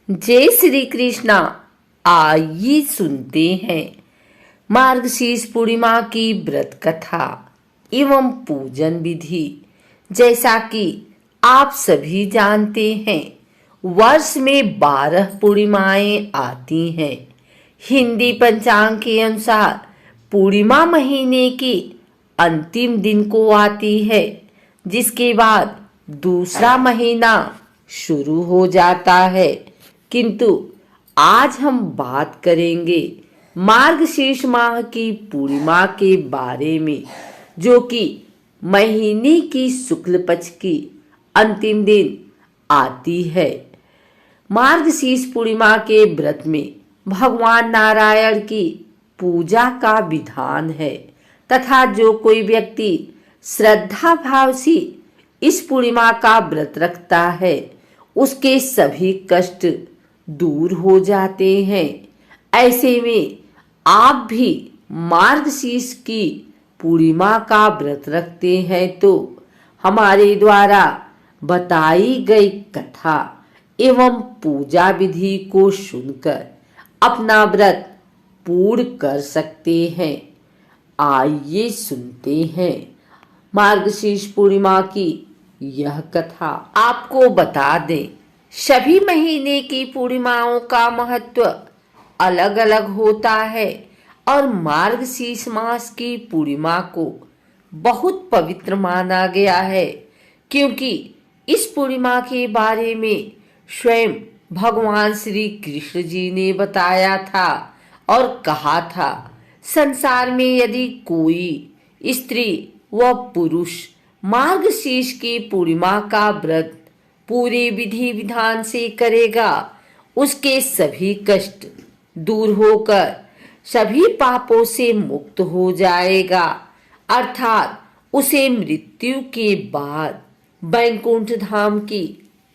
जय श्री कृष्णा। आइए सुनते हैं मार्गशीर्ष पूर्णिमा की व्रत कथा एवं पूजन विधि। जैसा कि आप सभी जानते हैं, वर्ष में 12 पूर्णिमाएं आती हैं। हिंदी पंचांग के अनुसार पूर्णिमा महीने के अंतिम दिन को आती है, जिसके बाद दूसरा महीना शुरू हो जाता है। किंतु आज हम बात करेंगे मार्गशीर्ष माह की पूर्णिमा के बारे में, जो कि महीने की शुक्ल पक्ष की अंतिम दिन आती है। मार्गशीर्ष पूर्णिमा के व्रत में भगवान नारायण की पूजा का विधान है तथा जो कोई व्यक्ति श्रद्धा भाव से इस पूर्णिमा का व्रत रखता है, उसके सभी कष्ट दूर हो जाते हैं। ऐसे में आप भी मार्गशीर्ष की पूर्णिमा का व्रत रखते हैं तो हमारे द्वारा बताई गई कथा एवं पूजा विधि को सुनकर अपना व्रत पूर्ण कर सकते हैं। आइए सुनते हैं मार्गशीर्ष पूर्णिमा की यह कथा। आपको बता दें, सभी महीने की पूर्णिमाओं का महत्व अलग अलग होता है और मार्गशीर्ष मास की पूर्णिमा को बहुत पवित्र माना गया है, क्योंकि इस पूर्णिमा के बारे में स्वयं भगवान श्री कृष्ण जी ने बताया था और कहा था, संसार में यदि कोई स्त्री व पुरुष मार्गशीर्ष की पूर्णिमा का व्रत पूरे विधि विधान से करेगा, उसके सभी कष्ट दूर होकर सभी पापों से मुक्त हो जाएगा, अर्थात उसे मृत्यु के बाद वैकुंठ धाम की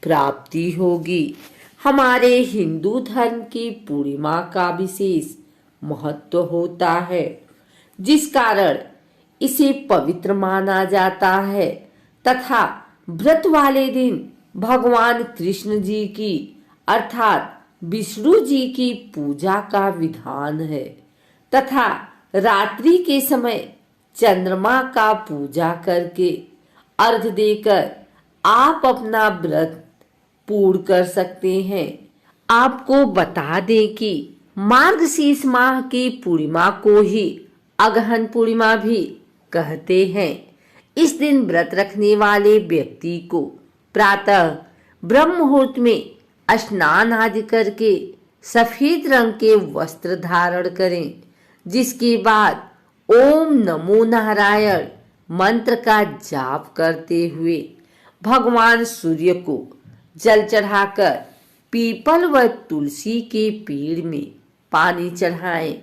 प्राप्ति होगी। हमारे हिंदू धर्म की पूर्णिमा का विशेष महत्व होता है, जिस कारण इसे पवित्र माना जाता है तथा व्रत वाले दिन भगवान कृष्ण जी की अर्थात विष्णु जी की पूजा का विधान है तथा रात्रि के समय चंद्रमा का पूजा करके अर्घ देकर आप अपना व्रत पूर्ण कर सकते हैं। आपको बता दें कि मार्गशीर्ष माह की पूर्णिमा को ही अगहन पूर्णिमा भी कहते हैं। इस दिन व्रत रखने वाले व्यक्ति को प्रातः ब्रह्म मुहूर्त में स्नान आदि करके सफेद रंग के वस्त्र धारण करें, जिसके बाद ओम नमो नारायण मंत्र का जाप करते हुए भगवान सूर्य को जल चढ़ाकर पीपल व तुलसी के पेड़ में पानी चढ़ाएं।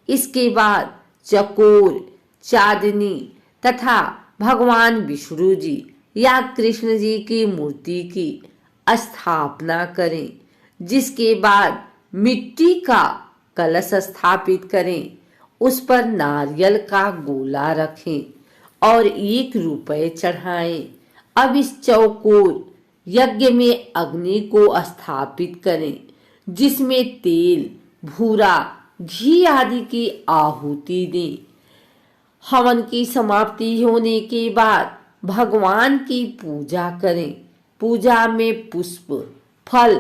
इसके बाद चकोर, चांदनी तथा भगवान विष्णु जी या कृष्ण जी की मूर्ति की स्थापना करें, जिसके बाद मिट्टी का कलश स्थापित करें, उस पर नारियल का गोला रखें और 1 रुपए चढ़ाएं। अब इस चौकोर यज्ञ में अग्नि को स्थापित करें, जिसमें तेल, भूरा, घी आदि की आहुति दें। हवन की समाप्ति होने के बाद भगवान की पूजा करें। पूजा में पुष्प, फल,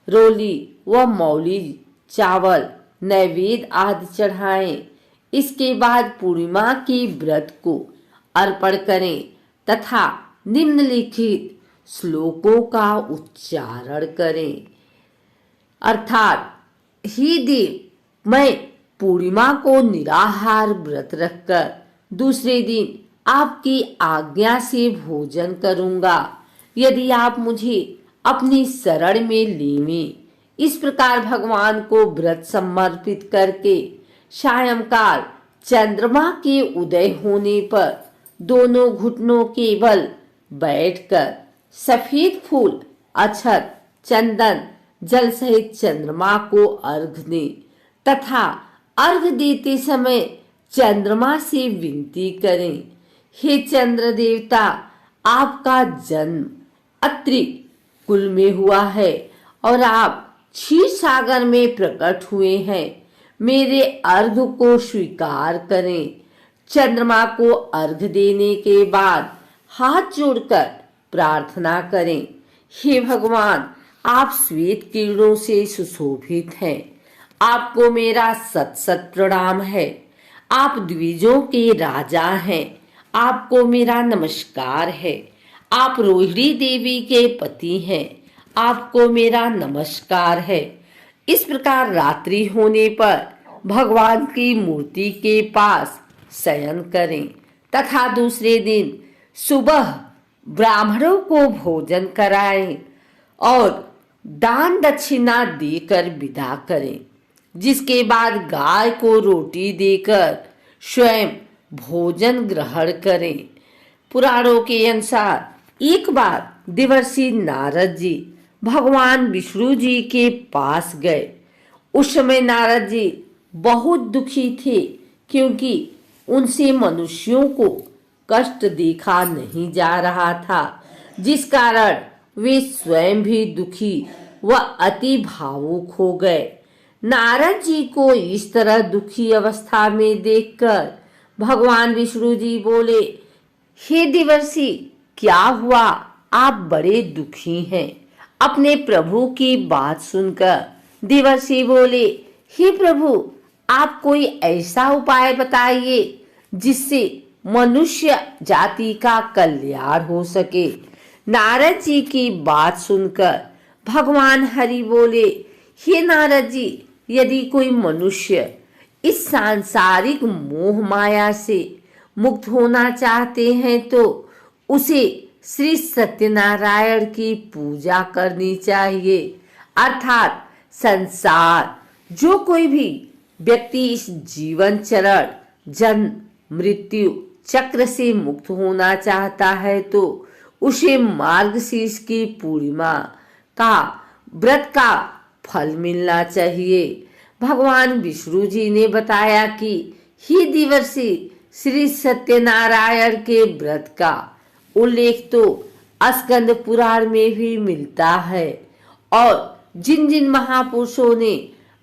रोली व मौली, चावल, नैवेद्य आदि चढ़ाएं। इसके बाद पूर्णिमा के व्रत को अर्पण करें तथा निम्नलिखित श्लोकों का उच्चारण करें, अर्थात ही देव, मैं पूर्णिमा को निराहार व्रत रखकर दूसरे दिन आपकी आज्ञा से भोजन करूंगा। यदि आप मुझे अपनी शरण में लेवें। इस प्रकार भगवान को व्रत समर्पित करके सायंकाल चंद्रमा के उदय होने पर दोनों घुटनों के बल बैठकर सफेद फूल, अक्षत, चंदन, जल सहित चंद्रमा को अर्घ दें तथा अर्घ देते समय चंद्रमा से विनती करें, हे चंद्र देवता, आपका जन्म अत्रि कुल में हुआ है और आप क्षीर सागर में प्रकट हुए हैं। मेरे अर्घ को स्वीकार करें। चंद्रमा को अर्घ देने के बाद हाथ जोड़कर प्रार्थना करें। हे भगवान, आप श्वेत किरणों से सुशोभित हैं। आपको मेरा सत सत प्रणाम है। आप द्विजों के राजा हैं। आपको मेरा नमस्कार है। आप रोहिणी देवी के पति हैं। आपको मेरा नमस्कार है। इस प्रकार रात्रि होने पर भगवान की मूर्ति के पास शयन करें तथा दूसरे दिन सुबह ब्राह्मणों को भोजन कराएं और दान दक्षिणा देकर विदा करें। जिसके बाद गाय को रोटी देकर स्वयं भोजन ग्रहण करें। पुराणों के अनुसार एक बार देवर्षि नारद जी भगवान विष्णु जी के पास गए। उस समय नारद जी बहुत दुखी थे, क्योंकि उनसे मनुष्यों को कष्ट देखा नहीं जा रहा था, जिस कारण वे स्वयं भी दुखी व अति भावुक हो गए। नारद जी को इस तरह दुखी अवस्था में देखकर भगवान विष्णु जी बोले, हे देवर्षि, क्या हुआ? आप बड़े दुखी हैं। अपने प्रभु की बात सुनकर देवर्षि बोले, हे प्रभु, आप कोई ऐसा उपाय बताइए जिससे मनुष्य जाति का कल्याण हो सके। नारद जी की बात सुनकर भगवान हरि बोले, हे नारद जी, यदि कोई मनुष्य इस सांसारिक मोह माया से मुक्त होना चाहते हैं तो उसे श्री सत्यनारायण की पूजा करनी चाहिए। अर्थात संसार जो कोई भी व्यक्ति इस जीवन चरण जन्म मृत्यु चक्र से मुक्त होना चाहता है तो उसे मार्गशीर्ष की पूर्णिमा का व्रत का फल मिलना चाहिए। भगवान विष्णु जी ने बताया कि हे देवर्षि, श्री सत्यनारायण के व्रत का उल्लेख तो स्कंद पुराण में भी मिलता है और जिन जिन महापुरुषों ने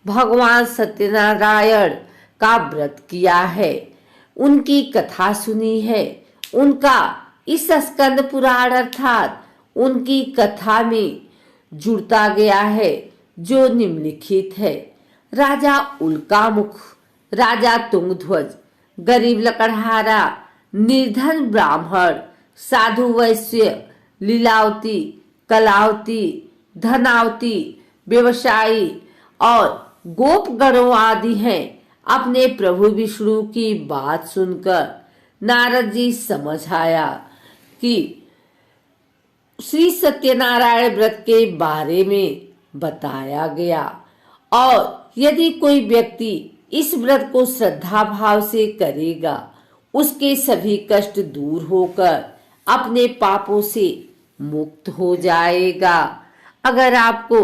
भगवान सत्यनारायण का व्रत किया है, उनकी कथा सुनी है, उनका इस स्कंद पुराण अर्थात उनकी कथा में जुड़ता गया है, जो निम्नलिखित है। राजा उल्कामुख, राजा तुंगध्वज, गरीब लकड़हारा, निर्धन ब्राह्मण, साधु वैश्य, लीलावती, कलावती, धनावती, व्यवसायी और गोपगणों आदि हैं। अपने प्रभु विष्णु की बात सुनकर नारद जी समझ आया कि श्री सत्यनारायण व्रत के बारे में बताया गया और यदि कोई व्यक्ति इस व्रत को श्रद्धा भाव से करेगा, उसके सभी कष्ट दूर होकर अपने पापों से मुक्त हो जाएगा। अगर आपको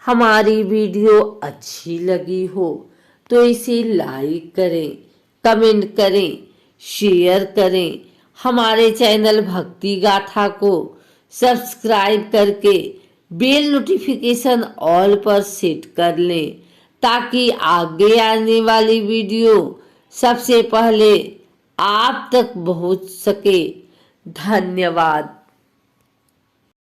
हमारी वीडियो अच्छी लगी हो तो इसे लाइक करें, कमेंट करें, शेयर करें। हमारे चैनल भक्ति गाथा को सब्सक्राइब करके बेल नोटिफिकेशन ऑल पर सेट कर लें, ताकि आगे आने वाली वीडियो सबसे पहले आप तक पहुंच सके। धन्यवाद।